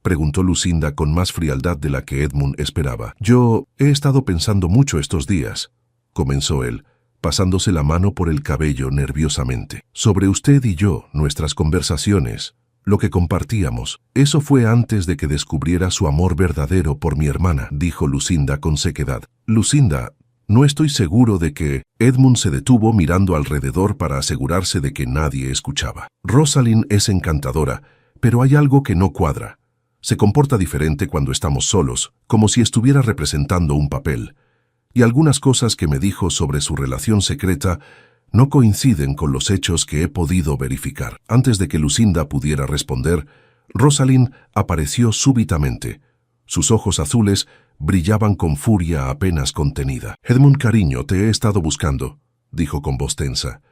preguntó Lucinda con más frialdad de la que Edmund esperaba. «Yo he estado pensando mucho estos días», comenzó él, pasándose la mano por el cabello nerviosamente. «Sobre usted y yo, nuestras conversaciones, lo que compartíamos. Eso fue antes de que descubriera su amor verdadero por mi hermana», dijo Lucinda con sequedad. «Lucinda, no estoy seguro de que...» Edmund se detuvo mirando alrededor para asegurarse de que nadie escuchaba. «Rosalind es encantadora, pero hay algo que no cuadra. Se comporta diferente cuando estamos solos, como si estuviera representando un papel. Y algunas cosas que me dijo sobre su relación secreta no coinciden con los hechos que he podido verificar». Antes de que Lucinda pudiera responder, Rosalind apareció súbitamente. Sus ojos azules brillaban con furia apenas contenida. «Edmund, cariño, te he estado buscando», dijo con voz tensa.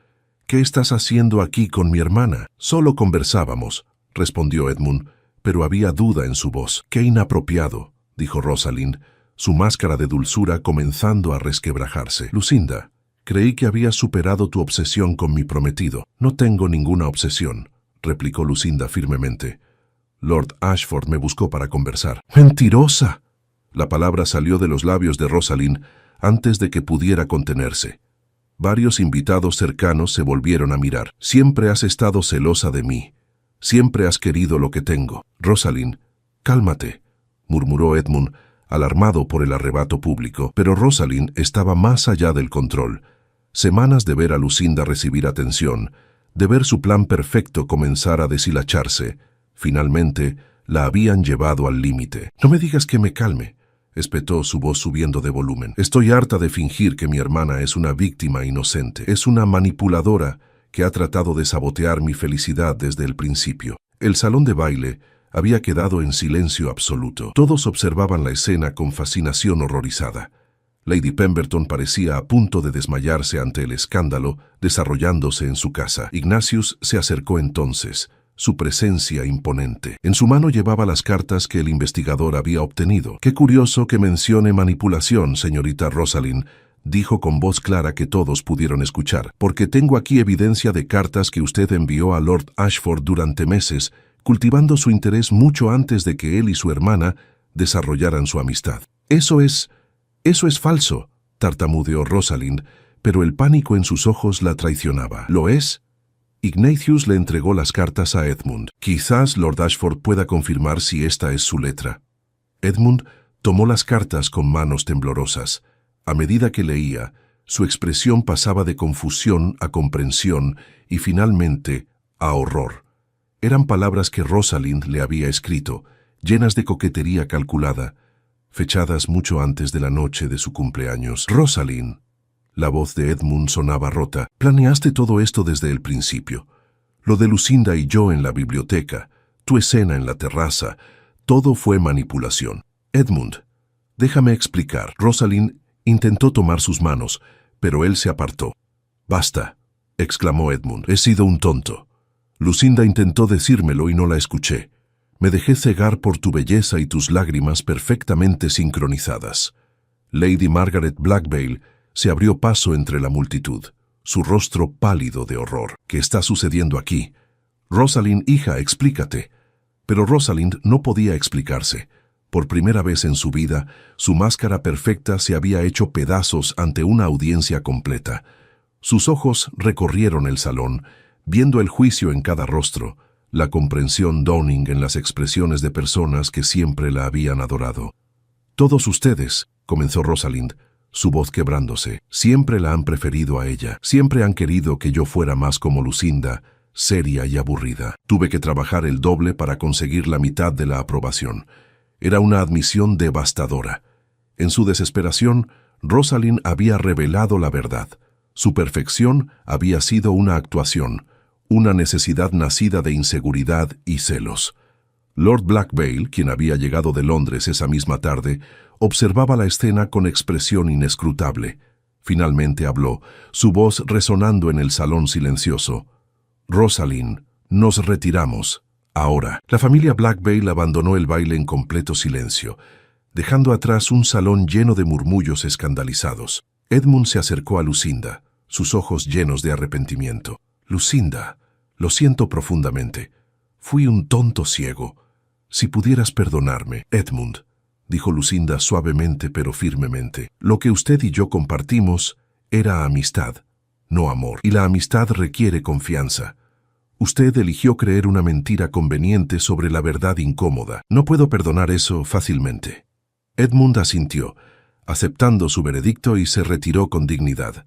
«¿Qué estás haciendo aquí con mi hermana?» «Solo conversábamos», respondió Edmund, pero había duda en su voz. «Qué inapropiado», dijo Rosalind, su máscara de dulzura comenzando a resquebrajarse. «Lucinda, creí que habías superado tu obsesión con mi prometido». «No tengo ninguna obsesión», replicó Lucinda firmemente. «Lord Ashford me buscó para conversar». «¡Mentirosa!». La palabra salió de los labios de Rosalind antes de que pudiera contenerse. Varios invitados cercanos se volvieron a mirar. «Siempre has estado celosa de mí. Siempre has querido lo que tengo». «Rosalind, cálmate», murmuró Edmund, alarmado por el arrebato público. Pero Rosalind estaba más allá del control. Semanas de ver a Lucinda recibir atención, de ver su plan perfecto comenzar a deshilacharse, finalmente la habían llevado al límite. «No me digas que me calme», espetó su voz subiendo de volumen. «Estoy harta de fingir que mi hermana es una víctima inocente. Es una manipuladora que ha tratado de sabotear mi felicidad desde el principio». El salón de baile había quedado en silencio absoluto. Todos observaban la escena con fascinación horrorizada. Lady Pemberton parecía a punto de desmayarse ante el escándalo desarrollándose en su casa. Ignatius se acercó entonces, su presencia imponente. En su mano llevaba las cartas que el investigador había obtenido. «Qué curioso que mencione manipulación, señorita Rosalind», dijo con voz clara que todos pudieron escuchar, «porque tengo aquí evidencia de cartas que usted envió a Lord Ashford durante meses, cultivando su interés mucho antes de que él y su hermana desarrollaran su amistad». Eso es falso», tartamudeó Rosalind, pero el pánico en sus ojos la traicionaba. «¿Lo es?». Ignatius le entregó las cartas a Edmund. «Quizás Lord Ashford pueda confirmar si esta es su letra». Edmund tomó las cartas con manos temblorosas. A medida que leía, su expresión pasaba de confusión a comprensión y finalmente a horror. Eran palabras que Rosalind le había escrito, llenas de coquetería calculada, fechadas mucho antes de la noche de su cumpleaños. «Rosalind», la voz de Edmund sonaba rota, «planeaste todo esto desde el principio. Lo de Lucinda y yo en la biblioteca, tu escena en la terraza, todo fue manipulación». «Edmund, déjame explicar». Rosalind intentó tomar sus manos, pero él se apartó. «Basta», exclamó Edmund, «he sido un tonto. Lucinda intentó decírmelo y no la escuché. Me dejé cegar por tu belleza y tus lágrimas perfectamente sincronizadas». Lady Margaret Blackvale se abrió paso entre la multitud, su rostro pálido de horror. «¿Qué está sucediendo aquí? Rosalind, hija, explícate». Pero Rosalind no podía explicarse. Por primera vez en su vida, su máscara perfecta se había hecho pedazos ante una audiencia completa. Sus ojos recorrieron el salón, viendo el juicio en cada rostro, la comprensión dawning en las expresiones de personas que siempre la habían adorado. «Todos ustedes», comenzó Rosalind, su voz quebrándose, «siempre la han preferido a ella. Siempre han querido que yo fuera más como Lucinda, seria y aburrida. Tuve que trabajar el doble para conseguir la mitad de la aprobación. Era una admisión devastadora. En su desesperación, Rosalind había revelado la verdad. Su perfección había sido una actuación, una necesidad nacida de inseguridad y celos. Lord Blackvale, quien había llegado de Londres esa misma tarde, observaba la escena con expresión inescrutable. Finalmente habló, su voz resonando en el salón silencioso. «Rosalind, nos retiramos. Ahora». La familia Blackvale abandonó el baile en completo silencio, dejando atrás un salón lleno de murmullos escandalizados. Edmund se acercó a Lucinda, sus ojos llenos de arrepentimiento. «Lucinda, lo siento profundamente. Fui un tonto ciego. Si pudieras perdonarme». «Edmund», dijo Lucinda suavemente pero firmemente, «lo que usted y yo compartimos era amistad, no amor. Y la amistad requiere confianza. Usted eligió creer una mentira conveniente sobre la verdad incómoda. No puedo perdonar eso fácilmente». Edmund asintió, aceptando su veredicto, y se retiró con dignidad.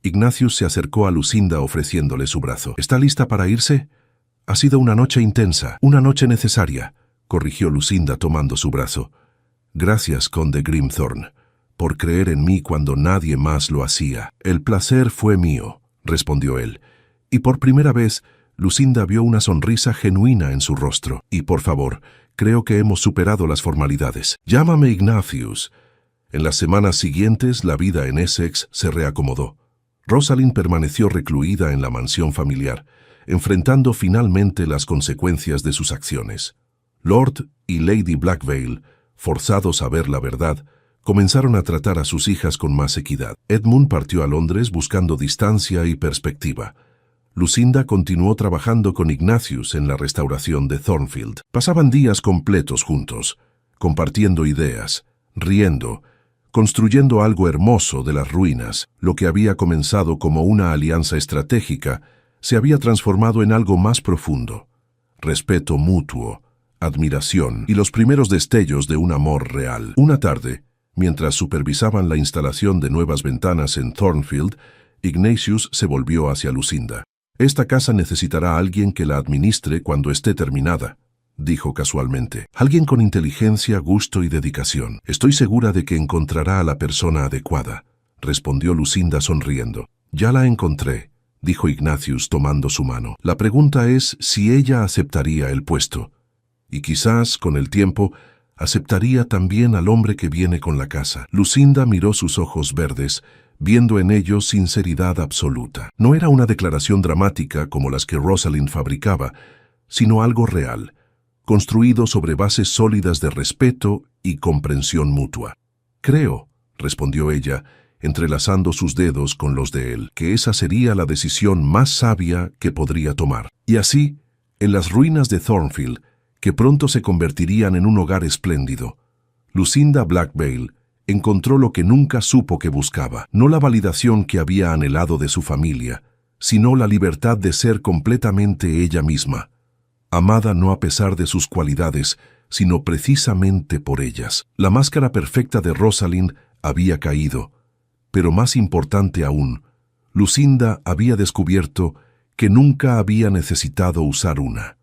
Ignatius se acercó a Lucinda ofreciéndole su brazo. «¿Está lista para irse? Ha sido una noche intensa, una noche necesaria», corrigió Lucinda tomando su brazo. «Gracias, conde Grimthorne, por creer en mí cuando nadie más lo hacía». «El placer fue mío», respondió él, y por primera vez Lucinda vio una sonrisa genuina en su rostro. «Y por favor, creo que hemos superado las formalidades. Llámame Ignatius». En las semanas siguientes, la vida en Essex se reacomodó. Rosalind permaneció recluida en la mansión familiar, enfrentando finalmente las consecuencias de sus acciones. Lord y Lady Blackvale, forzados a ver la verdad, comenzaron a tratar a sus hijas con más equidad. Edmund partió a Londres buscando distancia y perspectiva. Lucinda continuó trabajando con Ignatius en la restauración de Thornfield. Pasaban días completos juntos, compartiendo ideas, riendo, construyendo algo hermoso de las ruinas. Lo que había comenzado como una alianza estratégica se había transformado en algo más profundo: respeto mutuo, admiración y los primeros destellos de un amor real. Una tarde, mientras supervisaban la instalación de nuevas ventanas en Thornfield, Ignatius se volvió hacia Lucinda. «Esta casa necesitará a alguien que la administre cuando esté terminada», dijo casualmente. «Alguien con inteligencia, gusto y dedicación. Estoy segura de que encontrará a la persona adecuada», respondió Lucinda sonriendo. «Ya la encontré», dijo Ignatius tomando su mano. «La pregunta es si ella aceptaría el puesto. Y quizás, con el tiempo, aceptaría también al hombre que viene con la casa». Lucinda miró sus ojos verdes, viendo en ellos sinceridad absoluta. No era una declaración dramática como las que Rosalind fabricaba, sino algo real, construido sobre bases sólidas de respeto y comprensión mutua. «Creo», respondió ella, entrelazando sus dedos con los de él, «que esa sería la decisión más sabia que podría tomar». Y así, en las ruinas de Thornfield, que pronto se convertirían en un hogar espléndido, Lucinda Blackvale encontró lo que nunca supo que buscaba: no la validación que había anhelado de su familia, sino la libertad de ser completamente ella misma, amada no a pesar de sus cualidades, sino precisamente por ellas. La máscara perfecta de Rosalind había caído, pero más importante aún, Lucinda había descubierto que nunca había necesitado usar una.